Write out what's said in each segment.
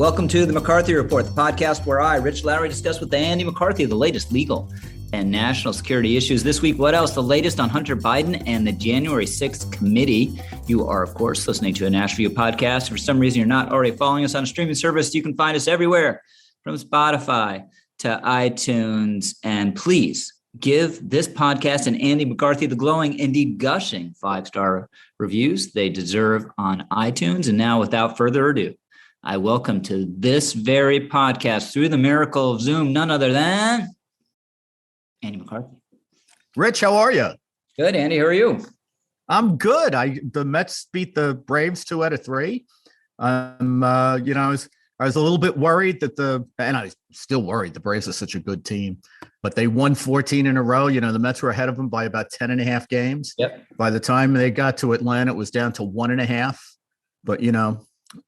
Welcome to the McCarthy Report, the podcast where I, Rich Lowry, discuss with Andy McCarthy the latest legal and national security issues. This week, what else? The latest on Hunter Biden and the January 6th committee. You are, of course, listening to a Nash View podcast. If for some reason you're not already following us on a streaming service, you can find us everywhere from Spotify to iTunes. And please give this podcast and Andy McCarthy the glowing, indeed gushing 5-star reviews they deserve on iTunes. And now, without further ado, I welcome to this very podcast, through the miracle of Zoom, none other than Andy McCarthy. Rich, how are you? Good, Andy. How are you? I'm good. The Mets beat the Braves 2 out of 3. I was a little bit worried and I'm still worried. The Braves are such a good team, but they won 14 in a row. You know, the Mets were ahead of them by about 10 and a half games. Yep. By the time they got to Atlanta, it was down to 1.5. But,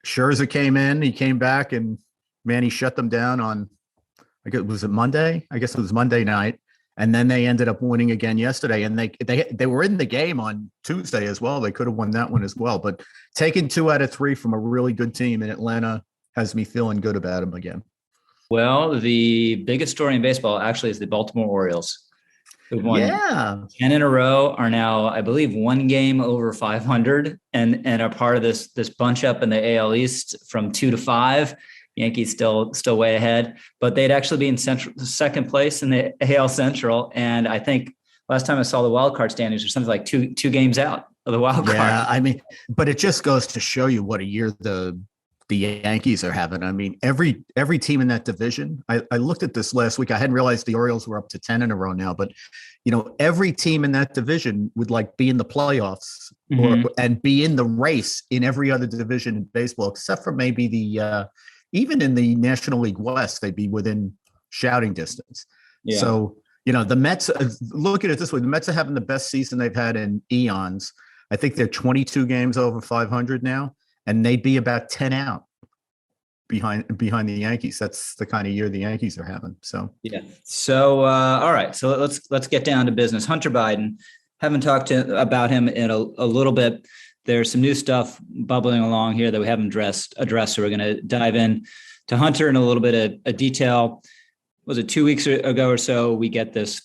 Scherzer came in, he came back, and man, he shut them down on, was it Monday? I guess it was Monday night. And then they ended up winning again yesterday. And they were in the game on Tuesday as well. They could have won that one as well. But taking 2 out of 3 from a really good team in Atlanta has me feeling good about them again. Well, the biggest story in baseball actually is the Baltimore Orioles, who won 10 in a row, are now, I believe, 1 game over 500 and are part of this bunch up in the AL East from 2 to 5. Yankees still way ahead, but they'd actually be in second place in the AL Central. And I think last time I saw the wild card standings or something like two games out of the wild card. Yeah, I mean, but it just goes to show you what a year the Yankees are having. I mean, every team in that division, I looked at this last week. I hadn't realized the Orioles were up to 10 in a row now, but every team in that division would be in the playoffs and be in the race in every other division in baseball, except for maybe even in the National League West, they'd be within shouting distance. Yeah. So, the Mets, look at it this way, the Mets are having the best season they've had in eons. I think they're 22 games over 500 now, and they'd be about 10 out behind the Yankees. That's the kind of year the Yankees are having. So, yeah. So, all right. So let's get down to business. Hunter Biden, haven't talked about him in a little bit. There's some new stuff bubbling along here that we haven't addressed. So we're going to dive in to Hunter in a little bit of detail. Was it 2 weeks ago or so? We get this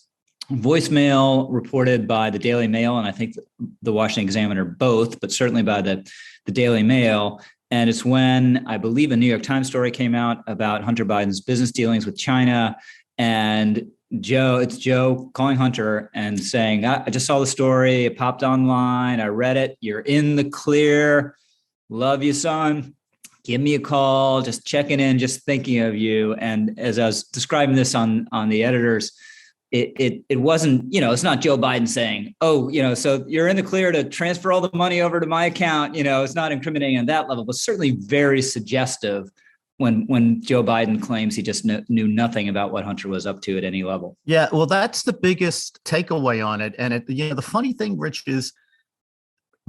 voicemail reported by the Daily Mail, and I think the Washington Examiner both, but certainly by the Daily Mail. And it's when I believe a New York Times story came out about Hunter Biden's business dealings with China, and it's Joe calling Hunter and saying, I just saw the story. It popped online. I read it. You're in the clear. Love you, son. Give me a call. Just checking in, just thinking of you. And as I was describing this on the editors, it wasn't, it's not Joe Biden saying, so you're in the clear to transfer all the money over to my account. It's not incriminating on that level, but certainly very suggestive when Joe Biden claims he just knew nothing about what Hunter was up to at any level. Yeah, well, that's the biggest takeaway on it. And the funny thing, Rich, is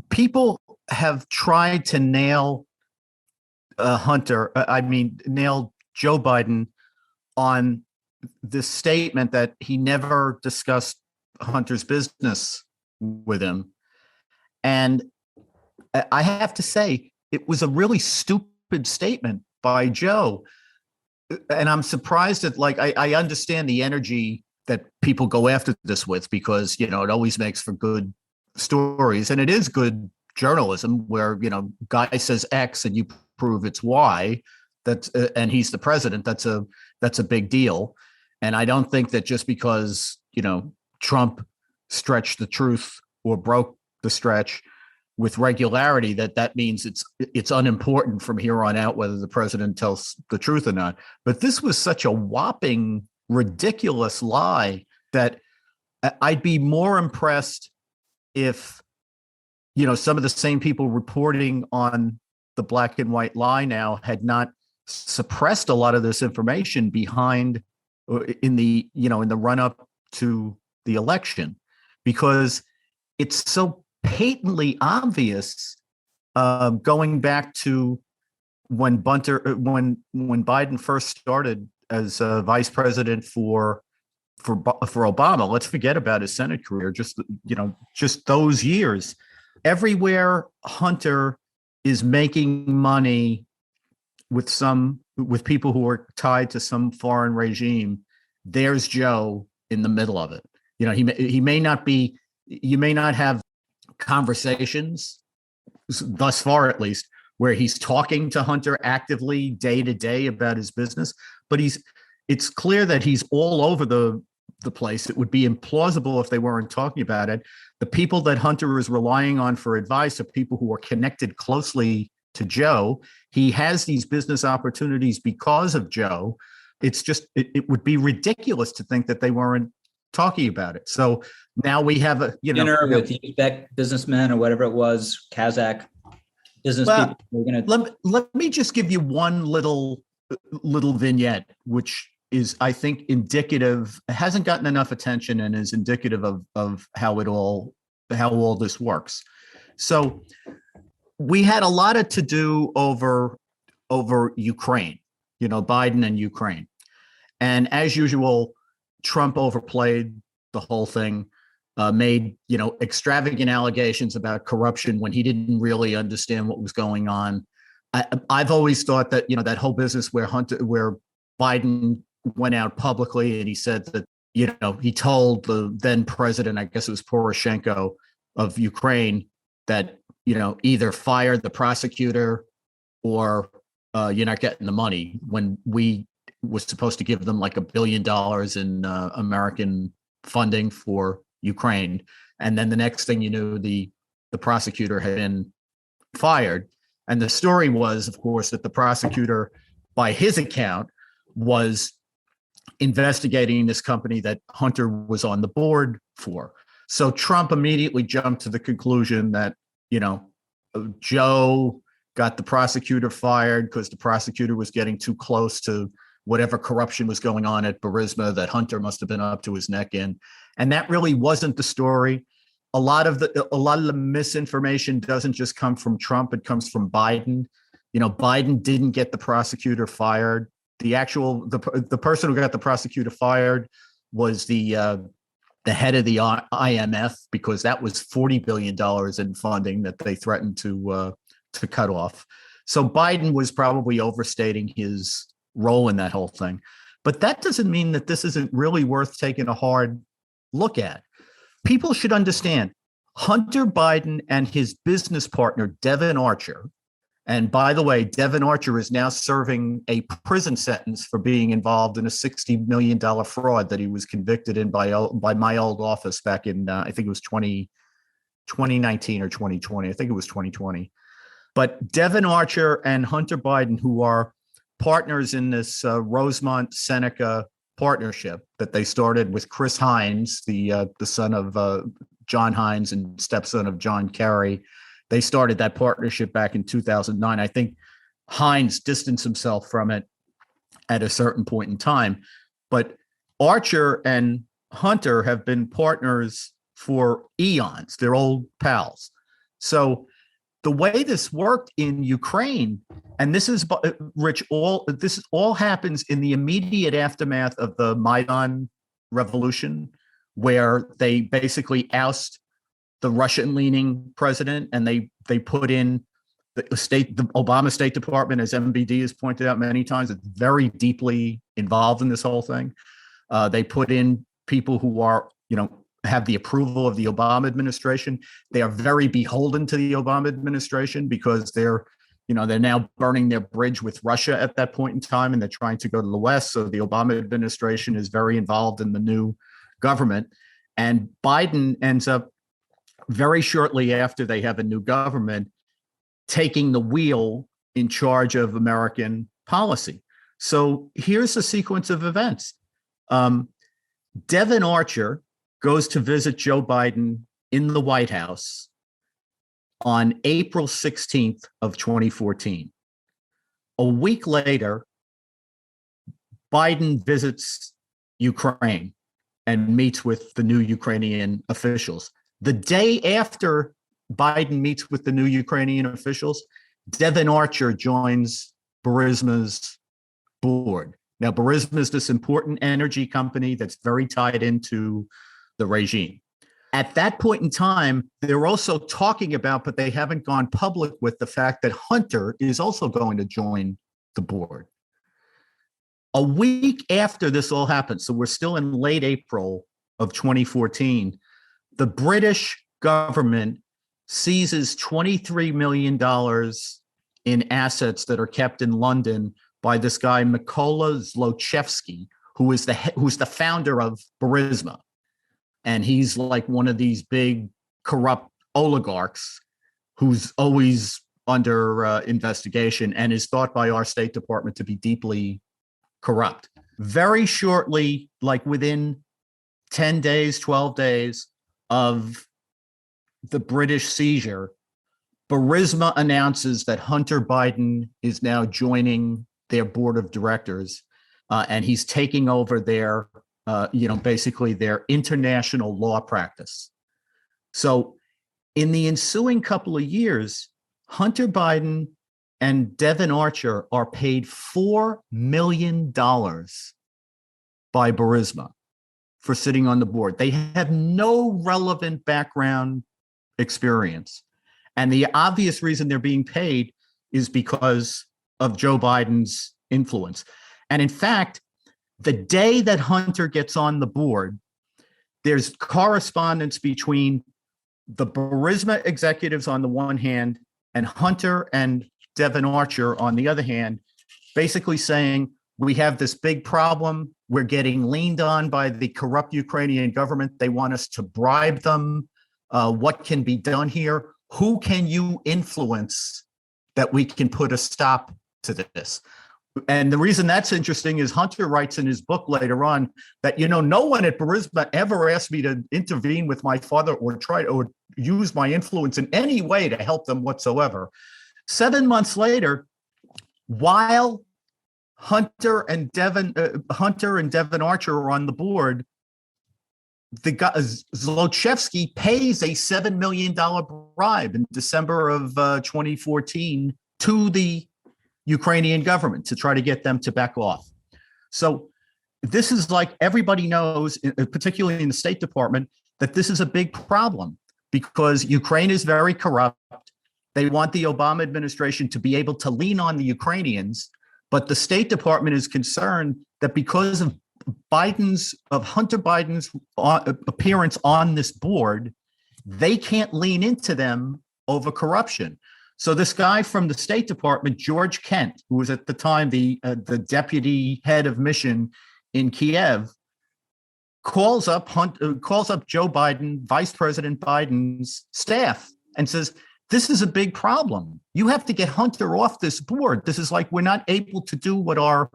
people have tried to nail nail Joe Biden on this statement that he never discussed Hunter's business with him. And I have to say, it was a really stupid statement by Joe. And I'm surprised that, I understand the energy that people go after this with, because, it always makes for good stories. And it is good journalism where, guy says X and you prove it's Y. And he's the president. That's a big deal. And I don't think that just because, Trump stretched the truth or broke the stretch with regularity, that means it's unimportant from here on out whether the president tells the truth or not. But this was such a whopping, ridiculous lie that I'd be more impressed if, some of the same people reporting on the black and white lie now had not suppressed a lot of this information behind in the run up to the election, because it's so patently obvious, going back to when Biden first started as vice president for Obama. Let's forget about his Senate career. Just those years, everywhere Hunter is making money with people who are tied to some foreign regime, there's Joe in the middle of it. He may not be. You may not have conversations thus far, at least, where he's talking to Hunter actively day to day about his business, but it's clear that he's all over the place. It would be implausible if they weren't talking about it. The people that Hunter is relying on for advice are people who are connected closely to Joe. He has these business opportunities because of Joe. It's just, it would be ridiculous to think that they weren't talking about it. So now we have a dinner with Uzbek businessmen or whatever it was, Kazakh business people. We're gonna let me just give you one little vignette, which is, I think, indicative. It hasn't gotten enough attention and is indicative of how all this works. So we had a lot of to do over Ukraine, Biden and Ukraine, and as usual, Trump overplayed the whole thing, made extravagant allegations about corruption when he didn't really understand what was going on. I've always thought that that whole business where Biden went out publicly and he said that he told the then president, I guess it was Poroshenko of Ukraine, that either fire the prosecutor or you're not getting the money, when we was supposed to give them like $1 billion in American funding for Ukraine. And then the next thing you knew, the prosecutor had been fired. And the story was, of course, that the prosecutor, by his account, was investigating this company that Hunter was on the board for. So Trump immediately jumped to the conclusion that, Joe got the prosecutor fired because the prosecutor was getting too close to whatever corruption was going on at Burisma that Hunter must have been up to his neck in. And that really wasn't the story. A lot of the misinformation doesn't just come from Trump, it comes from Biden. Biden didn't get the prosecutor fired. The person who got the prosecutor fired was the head of the IMF, because that was $40 billion in funding that they threatened to cut off. So Biden was probably overstating his role in that whole thing. But that doesn't mean that this isn't really worth taking a hard look at. People should understand Hunter Biden and his business partner, Devon Archer. And by the way, Devon Archer is now serving a prison sentence for being involved in a $60 million fraud that he was convicted in by my old office back in, I think it was 2019 or 2020. I think it was 2020. But Devon Archer and Hunter Biden, who are partners in this Rosemont Seneca partnership that they started with Chris Hines, the son of John Hines and stepson of John Kerry. They started that partnership back in 2009. I think Hines distanced himself from it at a certain point in time. But Archer and Hunter have been partners for eons. They're old pals. So the way this worked in Ukraine, and this is, Rich, this all happens in the immediate aftermath of the Maidan revolution, where they basically oust the Russian-leaning president, and they put in the Obama State Department, as MBD has pointed out many times, it's very deeply involved in this whole thing. They put in people who are, have the approval of the Obama administration. They are very beholden to the Obama administration because they're now burning their bridge with Russia at that point in time, and they're trying to go to the West. So the Obama administration is very involved in the new government. And Biden ends up very shortly after they have a new government taking the wheel in charge of American policy. So here's the sequence of events. Devon Archer goes to visit Joe Biden in the White House on April 16th of 2014. A week later, Biden visits Ukraine and meets with the new Ukrainian officials. The day after Biden meets with the new Ukrainian officials, Devon Archer joins Burisma's board. Now, Burisma is this important energy company that's very tied into the regime. At that point in time, they're also talking about, but they haven't gone public with, the fact that Hunter is also going to join the board. A week after this all happened, so we're still in late April of 2014, the British government seizes $23 million in assets that are kept in London by this guy, Mykola Zlochevsky, who's the founder of Burisma. And he's like one of these big corrupt oligarchs who's always under investigation and is thought by our State Department to be deeply corrupt. Very shortly, like within 10 days, 12 days of the British seizure, Burisma announces that Hunter Biden is now joining their board of directors, and he's taking over their, basically their international law practice. So in the ensuing couple of years, Hunter Biden and Devon Archer are paid $4 million by Burisma for sitting on the board. They have no relevant background experience. And the obvious reason they're being paid is because of Joe Biden's influence. And in fact, the day that Hunter gets on the board, there's correspondence between the Burisma executives on the one hand and Hunter and Devon Archer on the other hand, basically saying, we have this big problem. We're getting leaned on by the corrupt Ukrainian government. They want us to bribe them. What can be done here? Who can you influence that we can put a stop to this? And the reason that's interesting is Hunter writes in his book later on that, no one at Burisma ever asked me to intervene with my father or try or use my influence in any way to help them whatsoever. 7 months later, while Hunter and Devon Archer are on the board, the guy Zlochevsky pays a $7 million bribe in December of 2014 to the Ukrainian government to try to get them to back off. So this is like everybody knows, particularly in the State Department, that this is a big problem because Ukraine is very corrupt. They want the Obama administration to be able to lean on the Ukrainians, but the State Department is concerned that because of Hunter Biden's appearance on this board, they can't lean into them over corruption. So this guy from the State Department, George Kent, who was at the time the deputy head of mission in Kiev, calls up Joe Biden, Vice President Biden's staff, and says, this is a big problem. You have to get Hunter off this board. This is like we're not able to do what our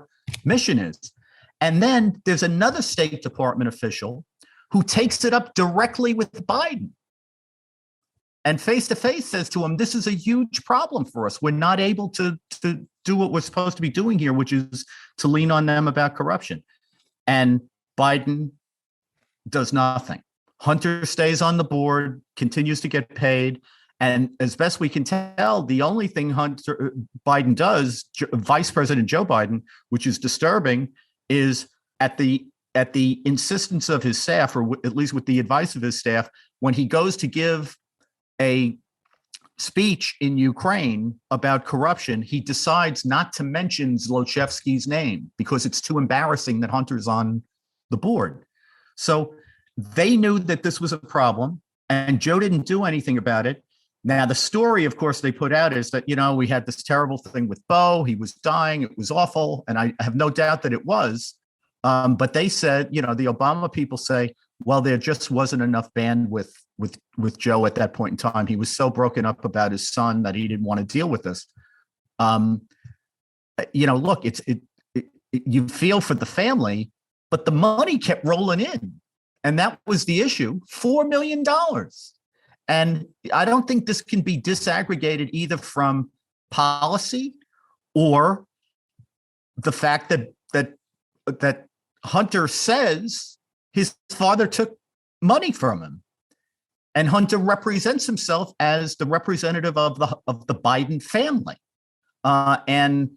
mission is. And then there's another State Department official who takes it up directly with Biden and face-to-face says to him, this is a huge problem for us. We're not able to do what we're supposed to be doing here, which is to lean on them about corruption. And Biden does nothing. Hunter stays on the board, continues to get paid. And as best we can tell, the only thing Hunter Biden does, Vice President Joe Biden, which is disturbing, is at the insistence of his staff, or at least with the advice of his staff, when he goes to give a speech in Ukraine about corruption, he decides not to mention Zlochevsky's name because it's too embarrassing that Hunter's on the board. So they knew that this was a problem, and Joe didn't do anything about it. Now, the story, of course, they put out is that, we had this terrible thing with Bo. He was dying. It was awful. And I have no doubt that it was. But they said, the Obama people say, well, there just wasn't enough bandwidth with Joe at that point in time. He was so broken up about his son that he didn't want to deal with this. Look, you feel for the family, but the money kept rolling in. And that was the issue, $4 million. And I don't think this can be disaggregated either from policy or the fact that Hunter says his father took money from him. And Hunter represents himself as the representative of the Biden family. And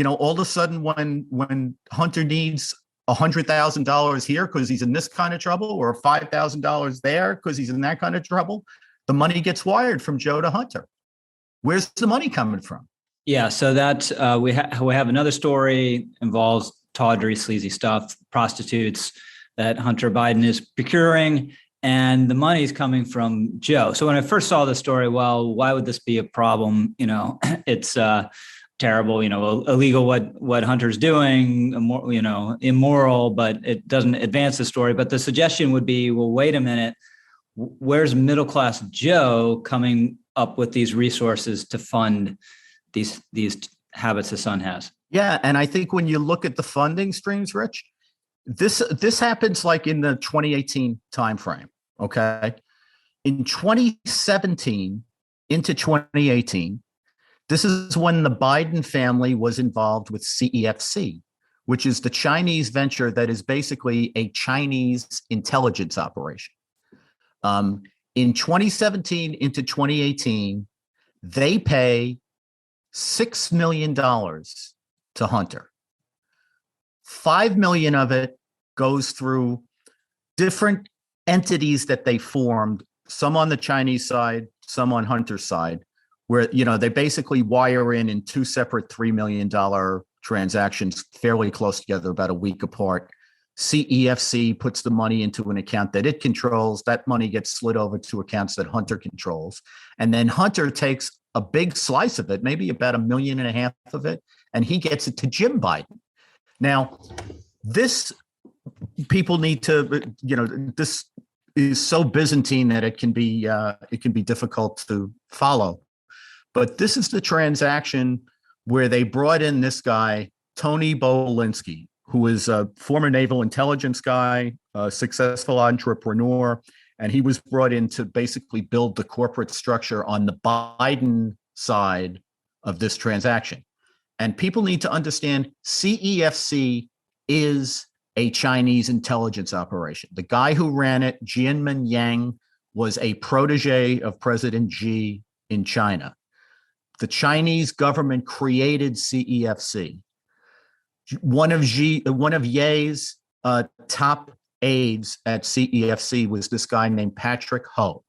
all of a sudden when Hunter needs $100,000 here because he's in this kind of trouble, or $5,000 there because he's in that kind of trouble, the money gets wired from Joe to Hunter. Where's the money coming from? Yeah, so that we have another story involves tawdry, sleazy stuff, prostitutes that Hunter Biden is procuring, and the money is coming from Joe. So when I first saw the story, well, why would this be a problem? It's terrible, illegal what Hunter's doing, immoral, but it doesn't advance the story. But the suggestion would be, well, wait a minute, where's middle class Joe coming up with these resources to fund these habits the son has? Yeah, and I think when you look at the funding streams, Rich, this happens like in the 2018 timeframe. Okay, in 2017 into 2018, this is when the Biden family was involved with CEFC, which is the Chinese venture that is basically a Chinese intelligence operation. In 2017 into 2018, they pay $6 million to Hunter. $5 million of it goes through different entities that they formed, some on the Chinese side, some on Hunter's side, where they basically wire in two separate $3 million transactions fairly close together, about a week apart. CEFC puts the money into an account that it controls. That money gets slid over to accounts that Hunter controls. And then Hunter takes a big slice of it, maybe about $1.5 million of it, and he gets it to Jim Biden. Now, this people need to, this is so Byzantine that it can be difficult to follow. But this is the transaction where they brought in this guy, Tony Bolinsky, who is a former naval intelligence guy, a successful entrepreneur, and he was brought in to basically build the corporate structure on the Biden side of this transaction. And people need to understand CEFC is a Chinese intelligence operation. The guy who ran it, Jianmen Yang, was a protege of President Xi in China. The Chinese government created CEFC. One of Ye's top aides at CEFC was this guy named Patrick Ho.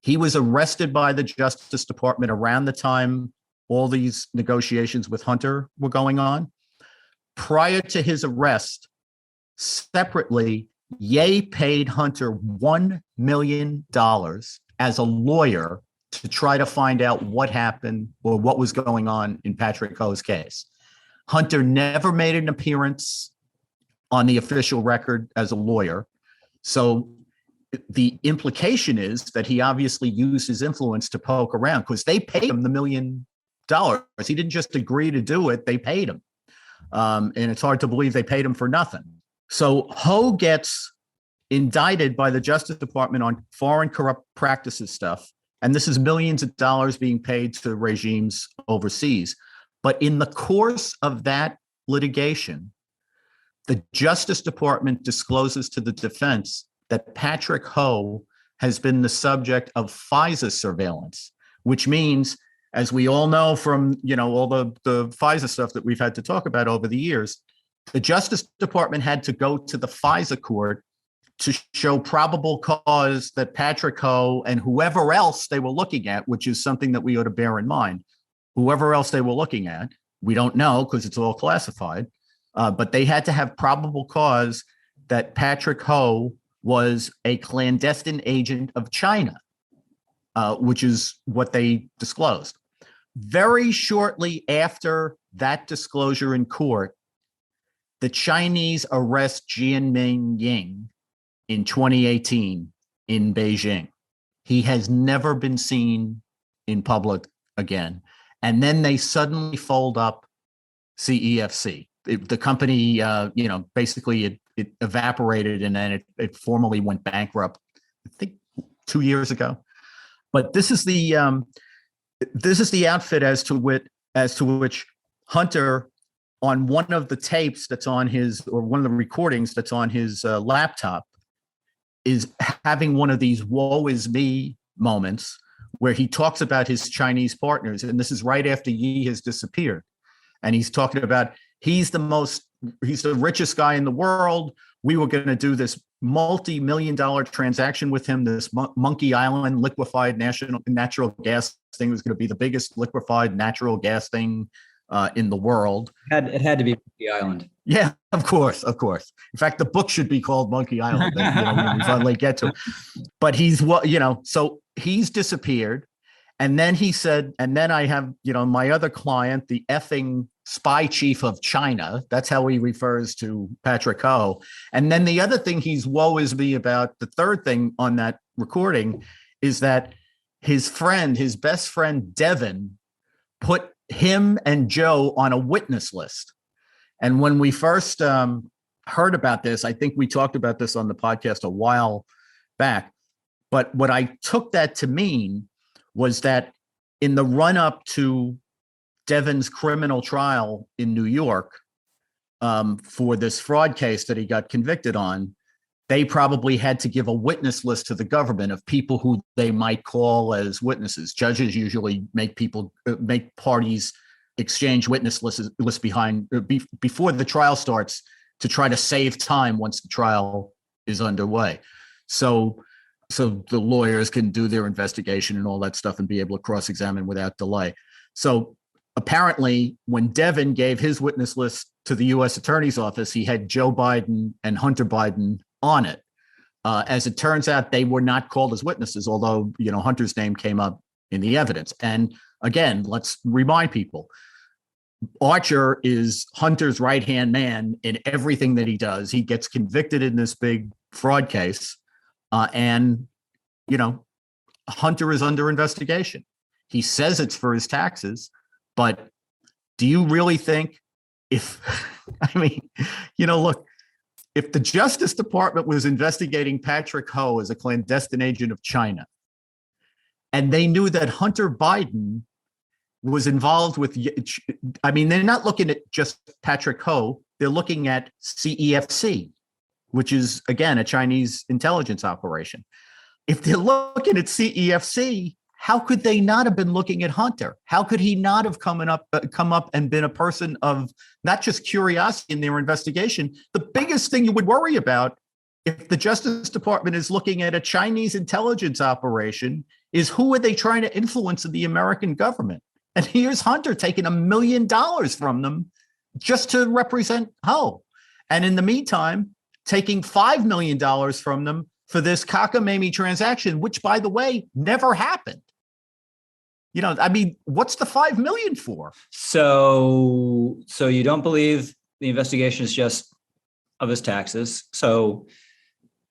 He was arrested by the Justice Department around the time all these negotiations with Hunter were going on. Prior to his arrest, separately, Ye paid Hunter $1 million as a lawyer to try to find out what happened or what was going on in Patrick Ho's case. Hunter never made an appearance on the official record as a lawyer. So the implication is that he obviously used his influence to poke around, because they paid him the $1 million. He didn't just agree to do it, they paid him. And it's hard to believe they paid him for nothing. So Ho gets indicted by the Justice Department on foreign corrupt practices stuff. And this is millions of dollars being paid to regimes overseas. But in the course of that litigation, the Justice Department discloses to the defense that Patrick Ho has been the subject of FISA surveillance, which means, as we all know from all the FISA stuff that we've had to talk about over the years, the Justice Department had to go to the FISA court to show probable cause that Patrick Ho and whoever else they were looking at, which is something that we ought to bear in mind, whoever else they were looking at, we don't know because it's all classified, but they had to have probable cause that Patrick Ho was a clandestine agent of China, which is what they disclosed. Very shortly after that disclosure in court, the Chinese arrest Jianmen Yang in 2018 in Beijing. He has never been seen in public again. And then they suddenly fold up CEFC. The company, basically it evaporated, and then it formally went bankrupt, I think 2 years ago. But this is the outfit as to which Hunter, on one of the tapes that's on his, or one of the recordings that's on his laptop, is having one of these woe is me moments where he talks about his Chinese partners. And this is right after Yi has disappeared. And he's talking about, he's the richest guy in the world. We were going to do this multi-million-dollar transaction with him. This Monkey Island liquefied natural gas thing was going to be the biggest liquefied natural gas thing in the world. It had to be the island. Yeah, of course. In fact, the book should be called Monkey Island. When we finally get to it. But so he's disappeared. And then he said, and then I have, my other client, the effing spy chief of China. That's how he refers to Patrick Ho. And then the other thing he's woe is me about, the third thing on that recording, is that his best friend, Devin, put him and Joe on a witness list. And when we first heard about this, I think we talked about this on the podcast a while back. But what I took that to mean was that in the run-up to Devin's criminal trial in New York for this fraud case that he got convicted on, they probably had to give a witness list to the government of people who they might call as witnesses. Judges usually make parties exchange witness lists before the trial starts to try to save time once the trial is underway. So the lawyers can do their investigation and all that stuff and be able to cross-examine without delay. So apparently, when Devin gave his witness list to the U.S. Attorney's Office, he had Joe Biden and Hunter Biden on it. As it turns out, they were not called as witnesses, although Hunter's name came up in the evidence. And again, let's remind people, Archer is Hunter's right-hand man in everything that he does. He gets convicted in this big fraud case. And Hunter is under investigation. He says it's for his taxes, but do you really think look, if the Justice Department was investigating Patrick Ho as a clandestine agent of China, and they knew that Hunter Biden was involved with, they're not looking at just Patrick Ho, they're looking at CEFC, which is, again, a Chinese intelligence operation. If they're looking at CEFC, how could they not have been looking at Hunter? How could he not have come up and been a person of not just curiosity in their investigation? The biggest thing you would worry about if the Justice Department is looking at a Chinese intelligence operation is who are they trying to influence in the American government? And here's Hunter taking $1 million from them just to represent Ho. And in the meantime, taking $5 million from them for this cockamamie transaction, which, by the way, never happened. What's the $5 million for? So you don't believe the investigation is just of his taxes. So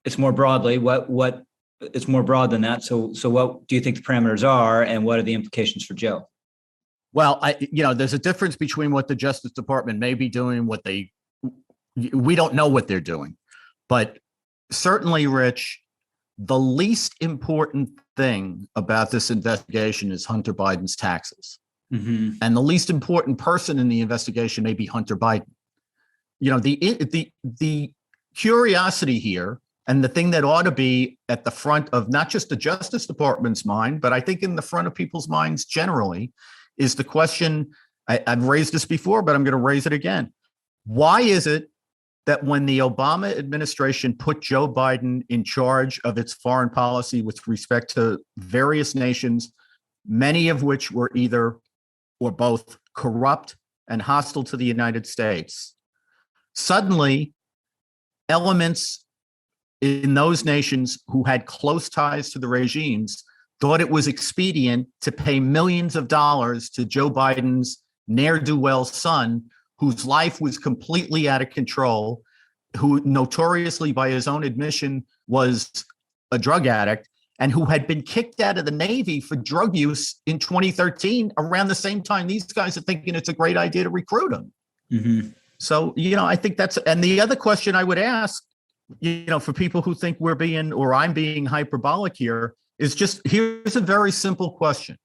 it's more broadly, what it's more broad than that. So what do you think the parameters are, and what are the implications for Joe? Well, there's a difference between what the Justice Department may be doing, we don't know what they're doing. But certainly, Rich, the least important thing about this investigation is Hunter Biden's taxes. Mm-hmm. And the least important person in the investigation may be Hunter Biden. The curiosity here, and the thing that ought to be at the front of not just the Justice Department's mind, but I think in the front of people's minds generally, is the question, I've raised this before, but I'm going to raise it again. Why is it that when the Obama administration put Joe Biden in charge of its foreign policy with respect to various nations, many of which were either or both corrupt and hostile to the United States, suddenly elements in those nations who had close ties to the regimes thought it was expedient to pay millions of dollars to Joe Biden's ne'er-do-well son, whose life was completely out of control, who notoriously, by his own admission, was a drug addict, and who had been kicked out of the Navy for drug use in 2013, around the same time these guys are thinking it's a great idea to recruit him. Mm-hmm. So, I think and the other question I would ask, for people who think I'm being hyperbolic here, is here's a very simple question.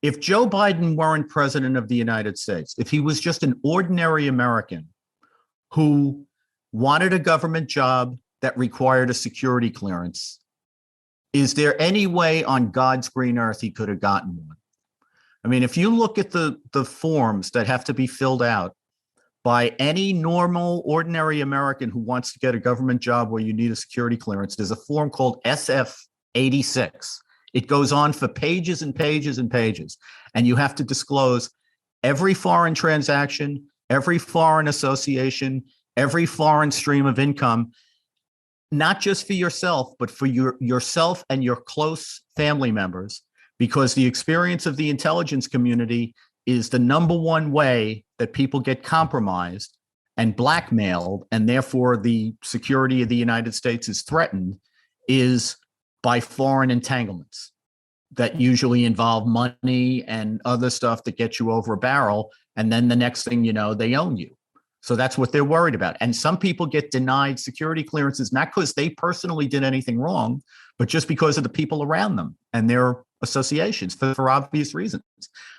If Joe Biden weren't president of the United States, if he was just an ordinary American who wanted a government job that required a security clearance, is there any way on God's green earth he could have gotten one? If you look at the forms that have to be filled out by any normal, ordinary American who wants to get a government job where you need a security clearance. There's a form called SF 86. It goes on for pages and pages and pages, and you have to disclose every foreign transaction, every foreign association, every foreign stream of income, not just for yourself, but for yourself and your close family members, because the experience of the intelligence community is the number one way that people get compromised and blackmailed, and therefore the security of the United States is threatened, is by foreign entanglements that usually involve money and other stuff that get you over a barrel. And then the next thing you know, they own you. So that's what they're worried about. And some people get denied security clearances, not because they personally did anything wrong, but just because of the people around them and their associations for obvious reasons.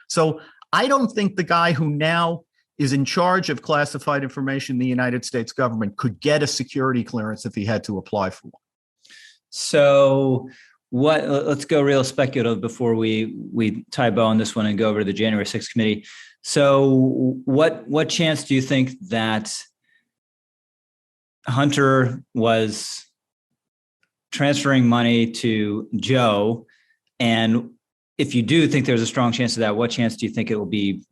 So I don't think the guy who now is in charge of classified information in the United States government could get a security clearance if he had to apply for one. So let's go real speculative before we tie bow on this one and go over to the January 6th committee. So what chance do you think that Hunter was transferring money to Joe? And if you do think there's a strong chance of that, what chance do you think it will be?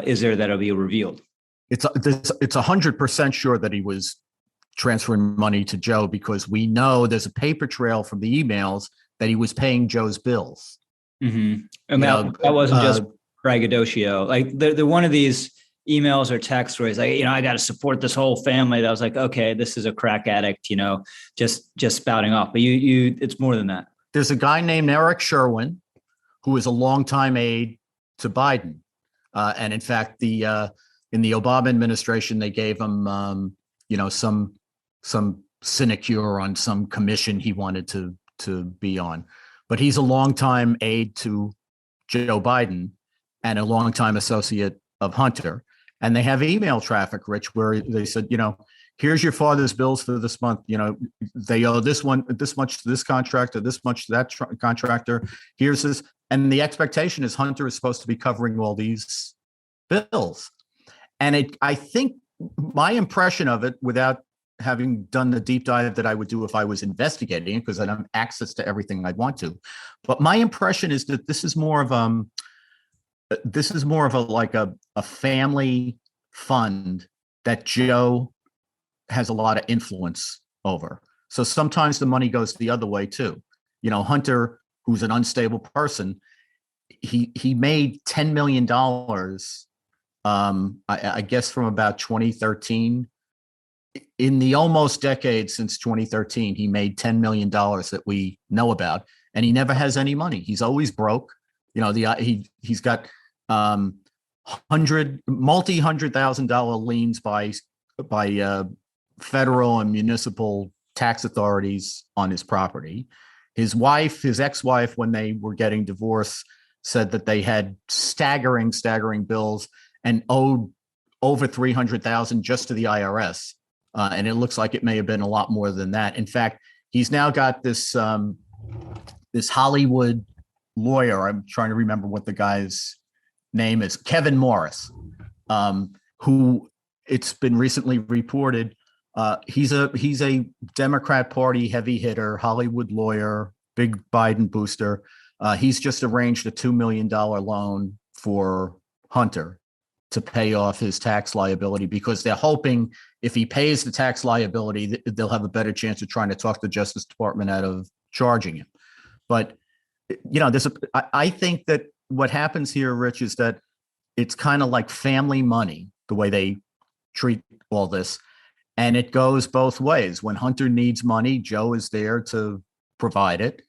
Is there that it'll be revealed? It's 100% sure that he was transferring money to Joe, because we know there's a paper trail from the emails that he was paying Joe's bills. Mm-hmm. And that wasn't just braggadocio. Like they're one of these emails or texts where he's like, I got to support this whole family. That was like, okay, this is a crack addict, just spouting off. But it's more than that. There's a guy named Eric Sherwin, who is a longtime aide to Biden. And in fact, in the Obama administration, they gave him, some sinecure on some commission he wanted to be on. But he's a longtime aide to Joe Biden and a longtime associate of Hunter. And they have email traffic, Rich, where they said, here's your father's bills for this month. They owe this much to this contractor, this much to that contractor. Here's this. And the expectation is Hunter is supposed to be covering all these bills. And I think my impression of it, without having done the deep dive that I would do if I was investigating it, because I don't have access to everything I'd want to, but my impression is that this is more of a family fund that Joe has a lot of influence over. So sometimes the money goes the other way too. Hunter, who's an unstable person, he made $10 million, I guess from about 2013. In the almost decade since 2013, he made $10 million that we know about, and he never has any money. He's always broke. He's got multi-$100,000 liens by federal and municipal tax authorities on his property. His ex-wife, when they were getting divorced, said that they had staggering bills and owed over $300,000 just to the IRS. And it looks like it may have been a lot more than that. In fact, he's now got this Hollywood lawyer. I'm trying to remember what the guy's name is, Kevin Morris, who it's been recently reported. He's a Democrat Party heavy hitter, Hollywood lawyer, big Biden booster. He's just arranged a $2 million loan for Hunter to pay off his tax liability, because they're hoping if he pays the tax liability, they'll have a better chance of trying to talk the Justice Department out of charging him. But, I think that what happens here, Rich, is that it's kind of like family money, the way they treat all this. And it goes both ways. When Hunter needs money, Joe is there to provide it.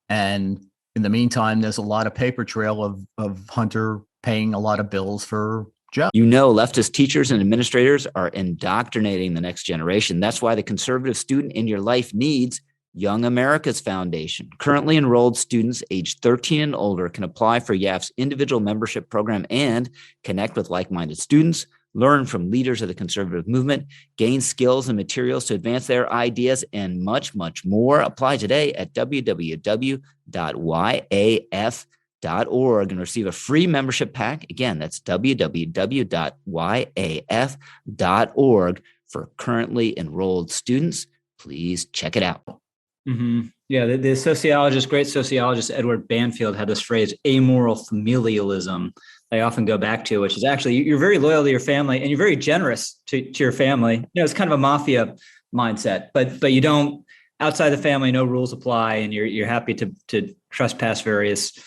And in the meantime, there's a lot of paper trail of Hunter paying a lot of bills for Joe. Leftist teachers and administrators are indoctrinating the next generation. That's why the conservative student in your life needs Young America's Foundation. Currently enrolled students age 13 and older can apply for YAF's individual membership program and connect with like-minded students, learn from leaders of the conservative movement, gain skills and materials to advance their ideas, and much, much more. Apply today at www.yaf.org. www.yaf.org and receive a free membership pack. Again, that's www.yaf.org for currently enrolled students. Please check it out. Mm-hmm. Yeah, the sociologist, great sociologist Edward Banfield had this phrase, amoral familialism. I often go back to, which is actually you're very loyal to your family and you're very generous to your family. It's kind of a mafia mindset, but you don't, outside the family, no rules apply, and you're happy to trespass various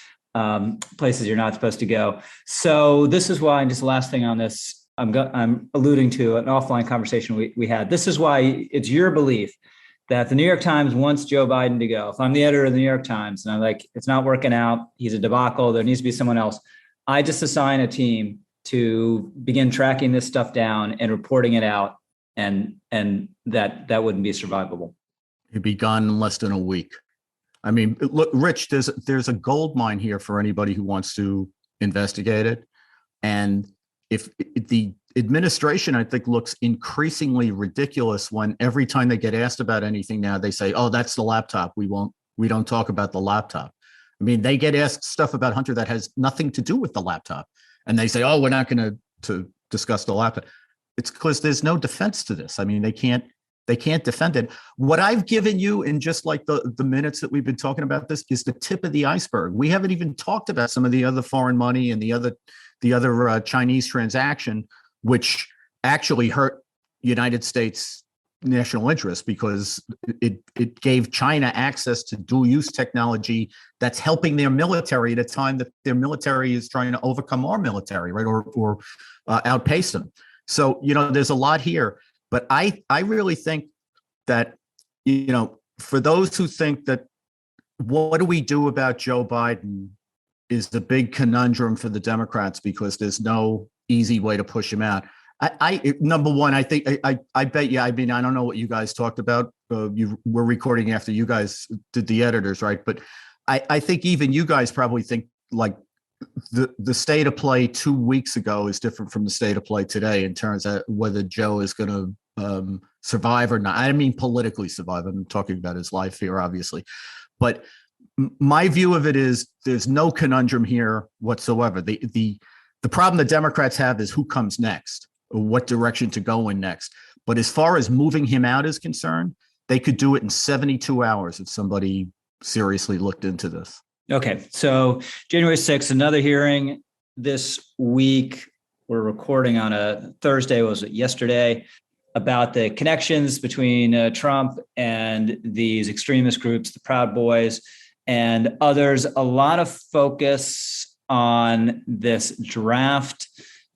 places you're not supposed to go. So this is why, and just the last thing on this, I'm alluding to an offline conversation we had. This is why it's your belief that the New York Times wants Joe Biden to go. If I'm the editor of the New York Times and I'm like, it's not working out, he's a debacle, there needs to be someone else, I just assign a team to begin tracking this stuff down and reporting it out, and that wouldn't be survivable. He'd be gone in less than a week. I mean, look, Rich, there's a gold mine here for anybody who wants to investigate it. And if the administration, I think, looks increasingly ridiculous when every time they get asked about anything now, they say, oh, that's the laptop. We don't talk about the laptop. I mean, they get asked stuff about Hunter that has nothing to do with the laptop. And they say, oh, we're not going to discuss the laptop. It's because there's no defense to this. I mean, they can't defend it. What I've given you in just like the minutes that we've been talking about this is the tip of the iceberg. We haven't even talked about some of the other foreign money and the other Chinese transaction, which actually hurt United States national interest because it gave China access to dual use technology that's helping their military at a time that their military is trying to overcome our military, right? Or outpace them. So, there's a lot here, but I really think that, for those who think that what do we do about Joe Biden is the big conundrum for the Democrats because there's no easy way to push him out. Number one, I think I bet you. I mean, I don't know what you guys talked about. You were recording after you guys did the editors, right? But I think even you guys probably think like the state of play 2 weeks ago is different from the state of play today in terms of whether Joe is going to survive or not. I mean, politically survive. I'm talking about his life here, obviously, but my view of it is there's no conundrum here whatsoever. The problem the Democrats have is who comes next, or what direction to go in next. But as far as moving him out is concerned, they could do it in 72 hours if somebody seriously looked into this. Okay, so January 6th, another hearing this week. We're recording on a Thursday, was it yesterday, about the connections between Trump and these extremist groups, the Proud Boys and others. A lot of focus on this draft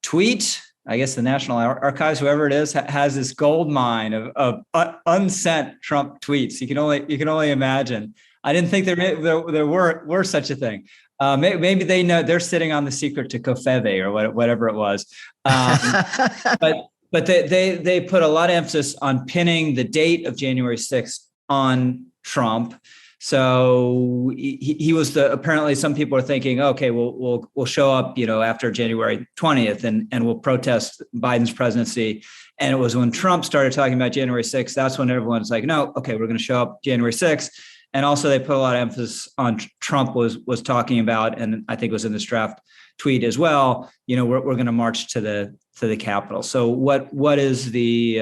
tweet. I guess the National Archives, whoever it is, has this gold mine of unsent Trump tweets. You can only imagine. I didn't think there were such a thing. Maybe they know they're sitting on the secret to Kofeve or whatever it was. But they put a lot of emphasis on pinning the date of January 6th on Trump. So he was apparently some people are thinking, okay, we'll show up, after January 20th and we'll protest Biden's presidency. And it was when Trump started talking about January 6th, that's when everyone's like, no, okay, we're going to show up January 6th. And also they put a lot of emphasis on Trump was talking about, and I think it was in this draft tweet as well, we're going to march to the Capitol. So what is the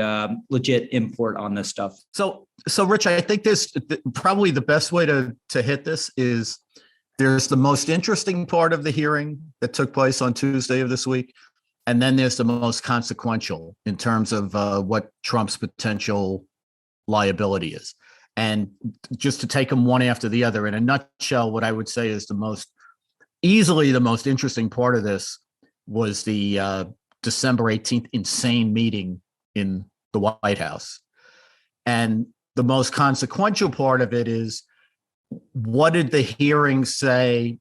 legit import on this stuff? So Rich, I think this probably the best way to hit this is there's the most interesting part of the hearing that took place on Tuesday of this week. And then there's the most consequential in terms of what Trump's potential liability is. And just to take them one after the other, in a nutshell, what I would say is easily the most interesting part of this was the December 18th insane meeting in the White House. And the most consequential part of it is, what did the hearing say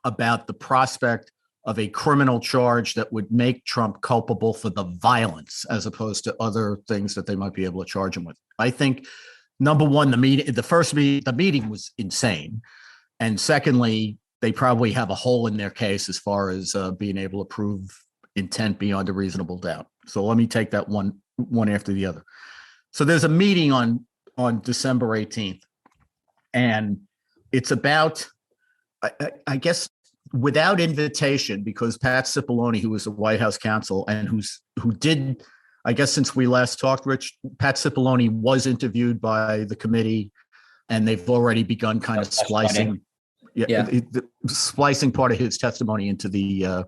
about the prospect of a criminal charge that would make Trump culpable for the violence as opposed to other things that they might be able to charge him with? I think, number one, the meeting was insane. And secondly, they probably have a hole in their case as far as being able to prove intent beyond a reasonable doubt. So let me take that one after the other. So there's a meeting on December 18th, and it's about, I guess without invitation, because Pat Cipollone, who was the White House counsel and who did, I guess since we last talked, Rich, Pat Cipollone was interviewed by the committee, and they've already begun kind of splicing, splicing part of his testimony into the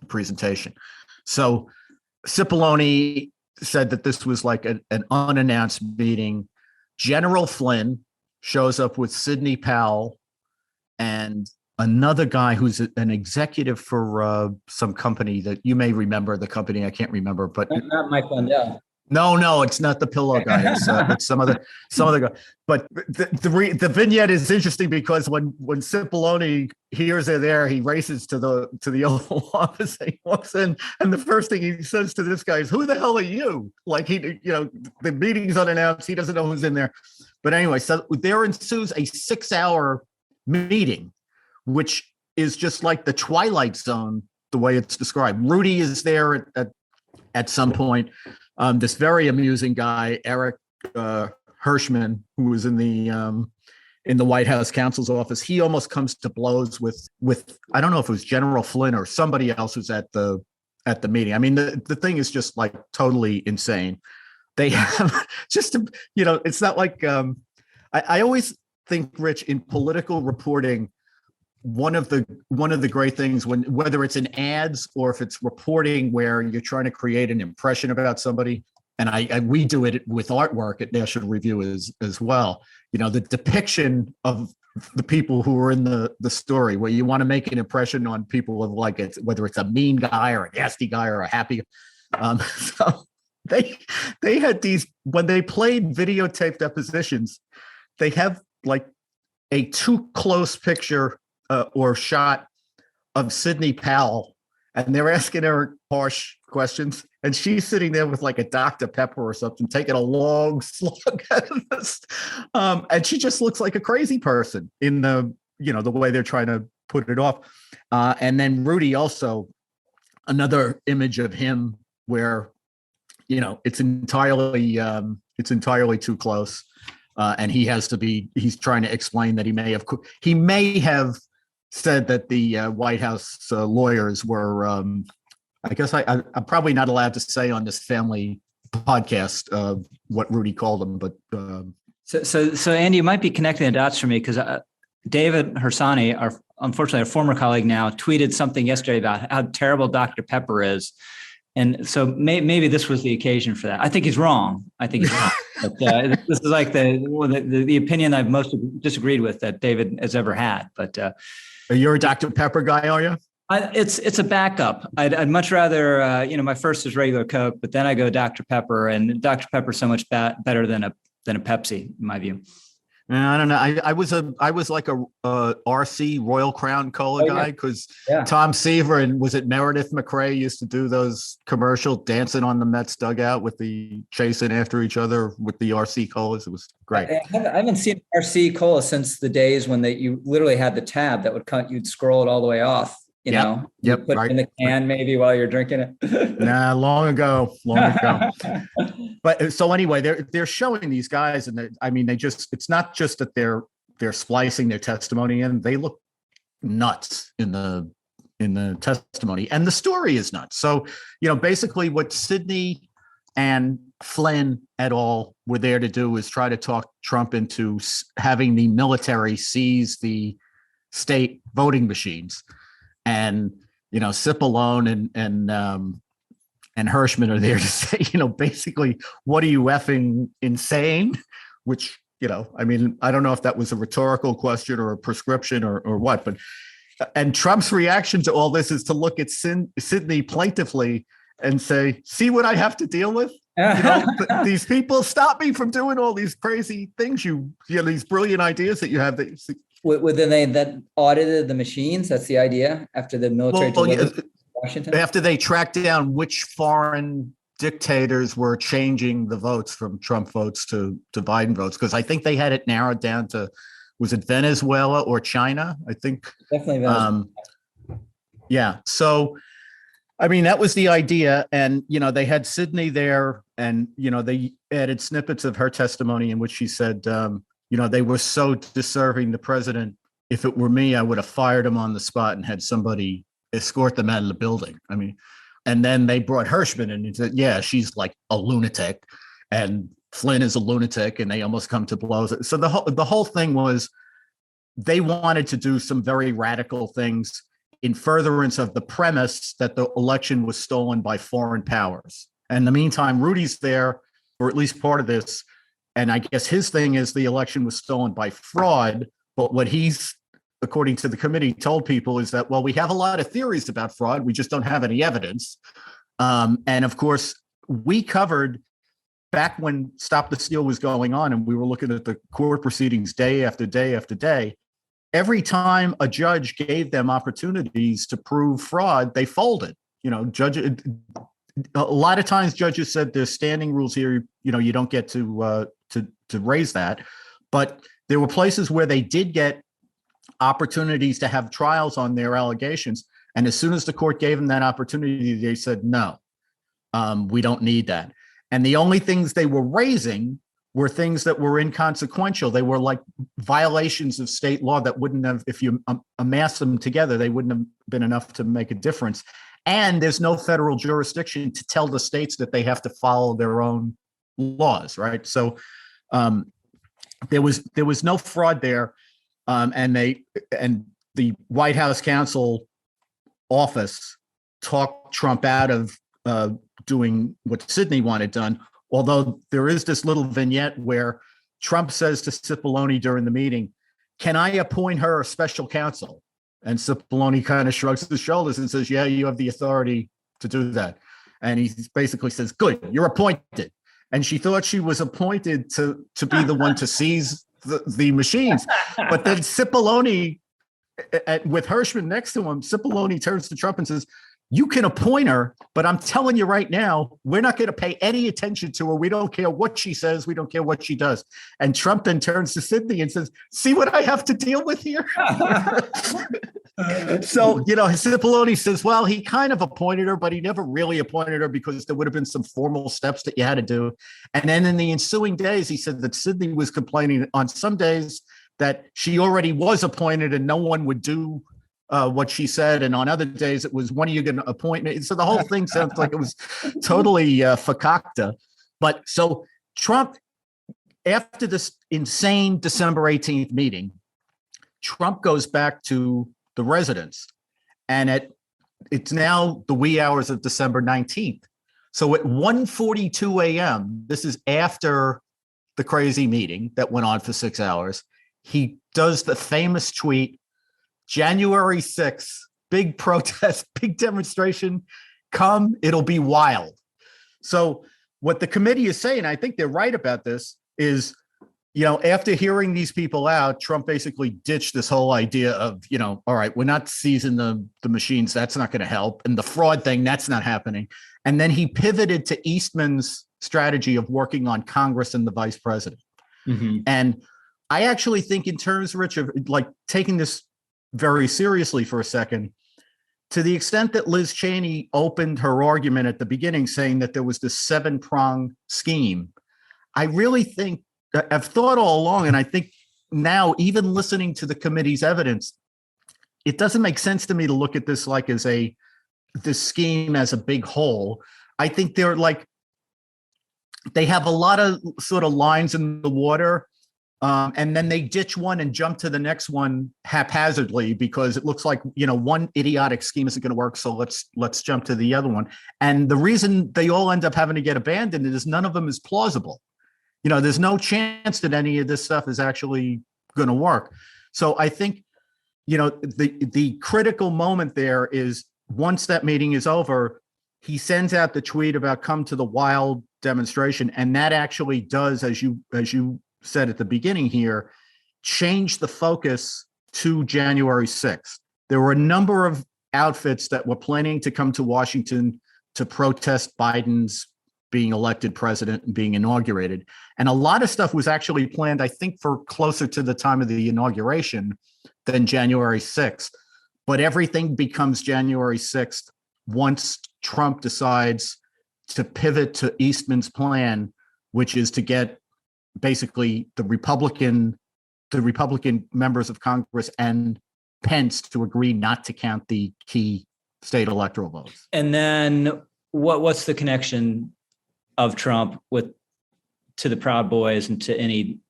presentation. So Cipollone said that this was like an unannounced meeting. General Flynn shows up with Sidney Powell and another guy who's an executive for some company that you may remember. The company I can't remember, but not Mike Lindell. No, it's not the pillow guy. It's some other guy. But the vignette is interesting because when Cipollone hears they're there, he races to the Oval Office. He walks in, and the first thing he says to this guy is, "Who the hell are you?" Like the meeting's unannounced. He doesn't know who's in there. But anyway, so there ensues a 6-hour meeting, which is just like the Twilight Zone, the way it's described. Rudy is there at some point. This very amusing guy, Eric Hirschman, who was in the White House counsel's office, he almost comes to blows with I don't know if it was General Flynn or somebody else who's at the meeting. I mean, the thing is just like totally insane. They have it's not like I always think, Rich, in political reporting, one of the great things whether it's in ads or if it's reporting where you're trying to create an impression about somebody, and we do it with artwork at National Review as well. The depiction of the people who are in the story, where you want to make an impression on people of like whether it's a mean guy or a nasty guy or a happy. So they had these when they played videotape depositions, they have like a too close picture or shot of Sidney Powell, and they're asking her harsh questions, and she's sitting there with like a Dr. Pepper or something, taking a long slug at this, and she just looks like a crazy person in the way they're trying to put it off. And then Rudy also, another image of him where it's entirely too close, and he's trying to explain that he may have said that the White House lawyers were, I guess I'm probably not allowed to say on this family podcast what Rudy called them, but so Andy, you might be connecting the dots for me because David Hersani, unfortunately our former colleague now, tweeted something yesterday about how terrible Dr. Pepper is. And so maybe this was the occasion for that. I think he's wrong. But this is like the opinion I've most disagreed with that David has ever had. But you're a Dr. Pepper guy, are you? It's a backup. I'd much rather, my first is regular Coke, but then I go Dr. Pepper, and Dr. Pepper is so much better than a Pepsi, in my view. I don't know. I was like a RC Royal Crown Cola guy because Tom Seaver and was it Meredith McRae used to do those commercial dancing on the Mets dugout with the chasing after each other with the RC colas. It was great. I haven't seen RC Cola since the days when you literally had the tab that would cut. You'd scroll it all the way off. Yep. Put it in the can maybe while you're drinking it. Nah, long ago. But so anyway, they're showing these guys, and it's not just that they're splicing their testimony in. They look nuts in the testimony, and the story is nuts. So basically, what Sidney and Flynn et al. Were there to do is try to talk Trump into having the military seize the state voting machines. And Cipollone and Hirschman are there to say, basically, what are you effing insane? Which I don't know if that was a rhetorical question or a prescription or what, but and Trump's reaction to all this is to look at Sidney plaintively and say, "See what I have to deal with? These people stop me from doing all these crazy things. These brilliant ideas that you have that." Then they that audited the machines. That's the idea after the military Washington. After they tracked down which foreign dictators were changing the votes from Trump votes to Biden votes, because I think they had it narrowed down to, was it Venezuela or China? I think definitely Venezuela. Yeah. So, that was the idea, and they had Sidney there, and they added snippets of her testimony in which she said. They were so deserving. The president if it were me, I would have fired him on the spot and had somebody escort them out of the building. I mean, and then they brought Hirschman in and said, yeah, she's like a lunatic and Flynn is a lunatic, and they almost come to blows. So the whole thing was they wanted to do some very radical things in furtherance of the premise that the election was stolen by foreign powers. And in the meantime, Rudy's there, or at least part of this. And I guess his thing is the election was stolen by fraud. But what he's, according to the committee, told people is that, well, we have a lot of theories about fraud. We just don't have any evidence. And of course, we covered back when Stop the Steal was going on, and we were looking at the court proceedings day after day after day. Every time a judge gave them opportunities to prove fraud, they folded. You know, a lot of times judges said there's standing rules here. You know, you don't get to raise that. But there were places where they did get opportunities to have trials on their allegations. And as soon as the court gave them that opportunity, they said, no, we don't need that. And the only things they were raising were things that were inconsequential. They were like violations of state law that wouldn't have, if you amass them together, they wouldn't have been enough to make a difference. And there's no federal jurisdiction to tell the states that they have to follow their own laws, right? So there was no fraud there, and the White House counsel office talked Trump out of doing what Sidney wanted done. Although there is this little vignette where Trump says to Cipollone during the meeting, "Can I appoint her a special counsel?" And Cipollone kind of shrugs his shoulders and says, "Yeah, you have the authority to do that." And he basically says, "Good, you're appointed." And she thought she was appointed to be the one to seize the machines. But then Cipollone, with Hirschman next to him, Cipollone turns to Trump and says, "You can appoint her, but I'm telling you right now, we're not going to pay any attention to her. We don't care what she says. We don't care what she does." And Trump then turns to Sidney and says, "See what I have to deal with here?" So, you know, Cipollone says, well, he kind of appointed her, but he never really appointed her because there would have been some formal steps that you had to do. And then in the ensuing days, he said that Sidney was complaining on some days that she already was appointed and no one would do what she said. And on other days, it was, when are you going to appoint me? So the whole thing sounds like it was totally fakakta. But so Trump, after this insane December 18th meeting, Trump goes back to the residence. And it's now the wee hours of December 19th. So at 1:42 a.m., this is after the crazy meeting that went on for 6 hours, he does the famous tweet, "January 6th, big protest, big demonstration, come, it'll be wild." So what the committee is saying, I think they're right about this, is, you know, after hearing these people out, Trump basically ditched this whole idea of, you know, all right, we're not seizing the machines. That's not going to help. And the fraud thing, that's not happening. And then he pivoted to Eastman's strategy of working on Congress and the vice president. Mm-hmm. And I actually think in terms, Rich, of like taking this very seriously for a second, to the extent that Liz Cheney opened her argument at the beginning saying that there was this 7-prong scheme, I really think, I've thought all along, and I think now, even listening to the committee's evidence, it doesn't make sense to me to look at this like as this scheme as a big whole. I think they're like, they have a lot of sort of lines in the water, and then they ditch one and jump to the next one haphazardly because it looks like, you know, one idiotic scheme isn't going to work, so let's jump to the other one. And the reason they all end up having to get abandoned is none of them is plausible. You know, there's no chance that any of this stuff is actually going to work. So I think, you know, the critical moment there is once that meeting is over, he sends out the tweet about come to the wild demonstration. And that actually does, as you said at the beginning here, change the focus to January 6th. There were a number of outfits that were planning to come to Washington to protest Biden's being elected president and being inaugurated. And a lot of stuff was actually planned, I think, for closer to the time of the inauguration than January 6th. But everything becomes January 6th once Trump decides to pivot to Eastman's plan, which is to get basically the Republican the Republican members of Congress and Pence to agree not to count the key state electoral votes. And then what's the connection of Trump to the Proud Boys and to any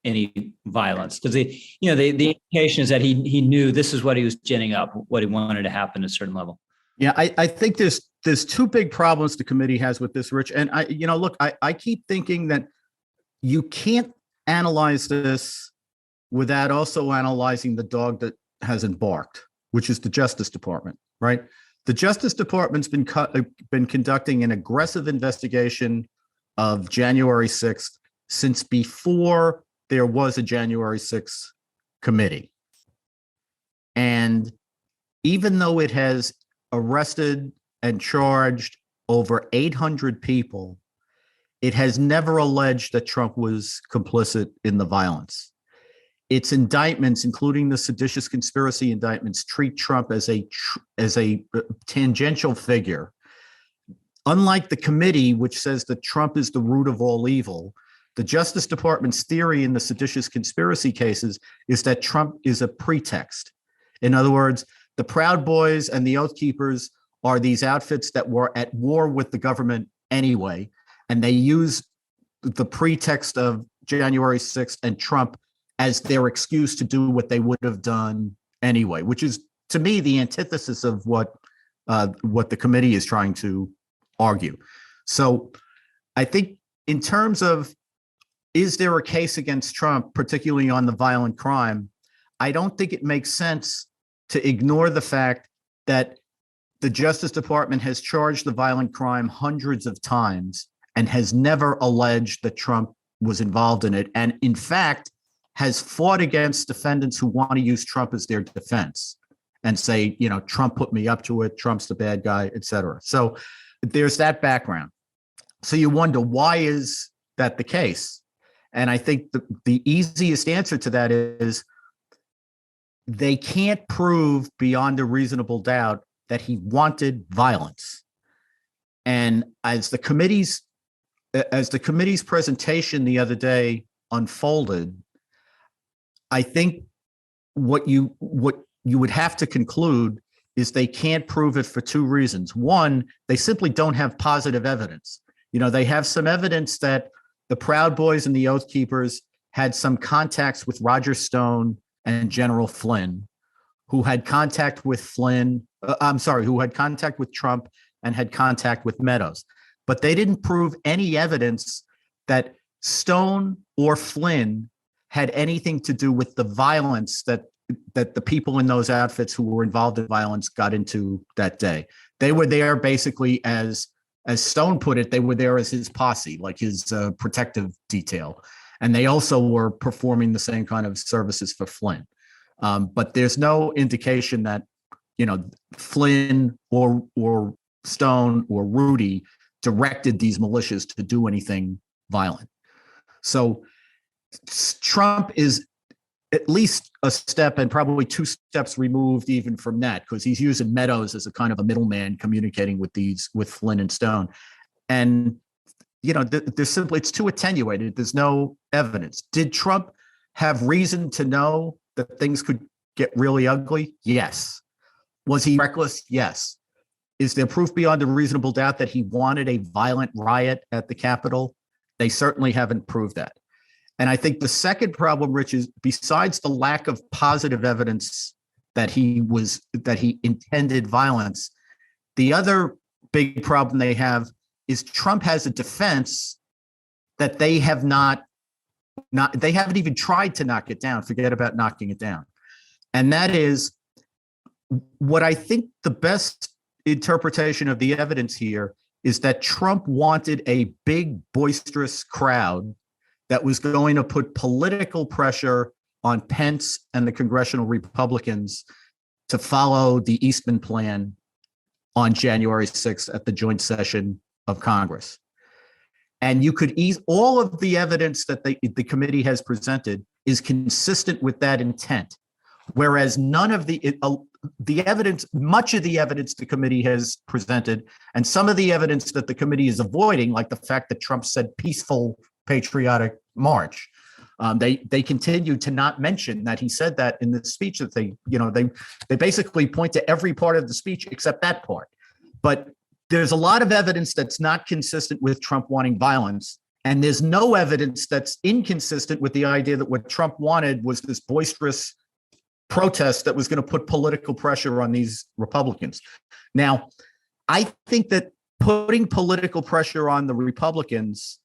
violence? Because the indication is that he knew this is what he was ginning up, what he wanted to happen at a certain level. Yeah, I think there's two big problems the committee has with this, Rich. And I keep thinking that you can't analyze this without also analyzing the dog that hasn't barked, which is the Justice Department, right? The Justice Department's been conducting an aggressive investigation of January 6th since before there was a January 6th committee. And even though it has arrested and charged over 800 people, it has never alleged that Trump was complicit in the violence. Its indictments, including the seditious conspiracy indictments, treat Trump as a tangential figure. Unlike the committee, which says that Trump is the root of all evil, the Justice Department's theory in the seditious conspiracy cases is that Trump is a pretext. In other words, the Proud Boys and the Oath Keepers are these outfits that were at war with the government anyway, and they use the pretext of January 6th and Trump as their excuse to do what they would have done anyway, which is, to me, the antithesis of what the committee is trying to argue. So I think in terms of, is there a case against Trump, particularly on the violent crime, I don't think it makes sense to ignore the fact that the Justice Department has charged the violent crime hundreds of times and has never alleged that Trump was involved in it. And in fact, has fought against defendants who want to use Trump as their defense and say, Trump put me up to it, Trump's the bad guy, et cetera. So there's that background. So you wonder, why is that the case? And I think the easiest answer to that is they can't prove beyond a reasonable doubt that he wanted violence. And as the committee's presentation the other day unfolded, I think what you would have to conclude is they can't prove it for two reasons. One, they simply don't have positive evidence. They have some evidence that the Proud Boys and the Oath Keepers had some contacts with Roger Stone and General Flynn, who had contact with who had contact with Trump and had contact with Meadows. But they didn't prove any evidence that Stone or Flynn had anything to do with the violence that the people in those outfits who were involved in violence got into that day. They were there basically, as Stone put it, they were there as his posse, like his protective detail. And they also were performing the same kind of services for Flynn. But there's no indication that, Flynn or Stone or Rudy directed these militias to do anything violent. So Trump is at least a step and probably two steps removed even from that, because he's using Meadows as a kind of a middleman communicating with Flynn and Stone. And, there's simply, it's too attenuated. There's no evidence. Did Trump have reason to know that things could get really ugly? Yes. Was he reckless? Yes. Is there proof beyond a reasonable doubt that he wanted a violent riot at the Capitol? They certainly haven't proved that. And I think the second problem, Rich, is besides the lack of positive evidence that he intended violence, the other big problem they have is Trump has a defense that they haven't even tried to knock it down. Forget about knocking it down. And that is what I think the best interpretation of the evidence here is that Trump wanted a big, boisterous crowd that was going to put political pressure on Pence and the congressional Republicans to follow the Eastman Plan on January 6th at the joint session of Congress. And you could all of the evidence that the committee has presented is consistent with that intent, whereas none of the evidence, much of the evidence the committee has presented, and some of the evidence that the committee is avoiding, like the fact that Trump said peaceful patriotic march, They continue to not mention that he said that in the speech. That they basically point to every part of the speech except that part. But there's a lot of evidence that's not consistent with Trump wanting violence. And there's no evidence that's inconsistent with the idea that what Trump wanted was this boisterous protest that was going to put political pressure on these Republicans. Now, I think that putting political pressure on the Republicans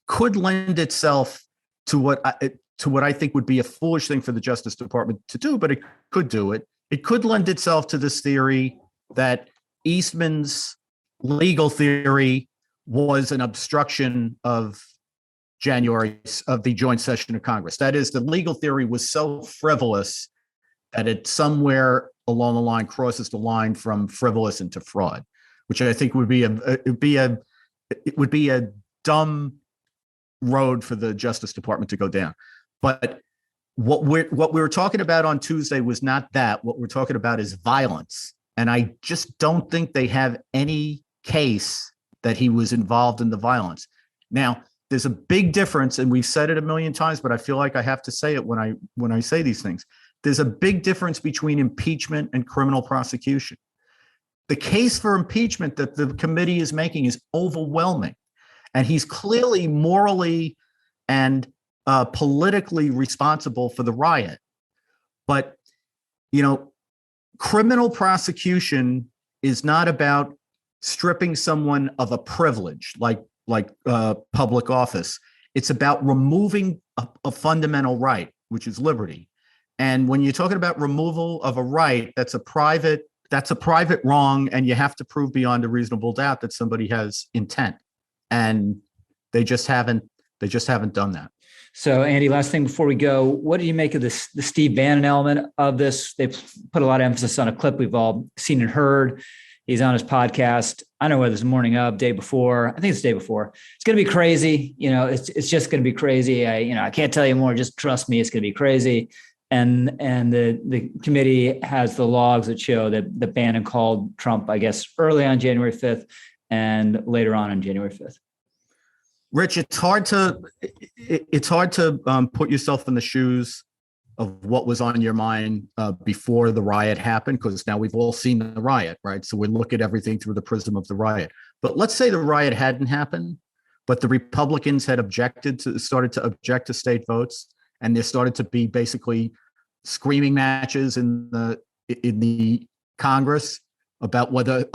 could lend itself to what I think would be a foolish thing for the Justice Department to do, but it could do it. It could lend itself to this theory that Eastman's legal theory was an obstruction of the joint session of Congress. That is, the legal theory was so frivolous that it somewhere along the line crosses the line from frivolous into fraud, which I think would be a dumb road for the Justice Department to go down. But what we were talking about on Tuesday was not that. What we're talking about is violence. And I just don't think they have any case that he was involved in the violence. Now, there's a big difference, and we've said it a million times, but I feel like I have to say it when I say these things. There's a big difference between impeachment and criminal prosecution. The case for impeachment that the committee is making is overwhelming, and he's clearly morally and politically responsible for the riot. But, criminal prosecution is not about stripping someone of a privilege like public office. It's about removing a fundamental right, which is liberty. And when you're talking about removal of a right, that's a private wrong, and you have to prove beyond a reasonable doubt that somebody has intent. And they just haven't done that. So, Andy, last thing before we go, what do you make of the Steve Bannon element of this? They've put a lot of emphasis on a clip we've all seen and heard. He's on his podcast. I don't know whether it's the morning of, day before. I think it's the day before. It's going to be crazy. It's just going to be crazy. I can't tell you more. Just trust me. It's going to be crazy. And the committee has the logs that show that Bannon called Trump, I guess, early on January 5th and later on January 5th. Rich, it's hard to put yourself in the shoes of what was on your mind before the riot happened, because now we've all seen the riot, right? So we look at everything through the prism of the riot. But let's say the riot hadn't happened, but the Republicans had started to object to state votes, and there started to be basically screaming matches in the Congress about whether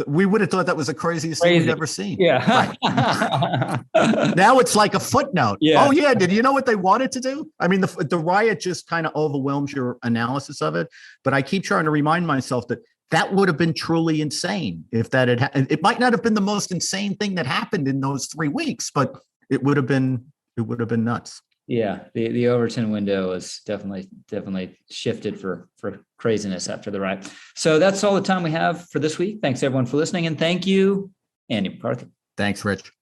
we would have thought that was the craziest thing we've ever seen. Yeah. Right. Now it's like a footnote. Yeah. Oh, yeah. Did you know what they wanted to do? I mean, the riot just kind of overwhelms your analysis of it. But I keep trying to remind myself that would have been truly insane if that had happened. It might not have been the most insane thing that happened in those 3 weeks, but it would have been nuts. Yeah, the Overton window is definitely shifted for craziness after the riot. So that's all the time we have for this week. Thanks everyone for listening, and thank you, Andy McCarthy. Thanks, Rich.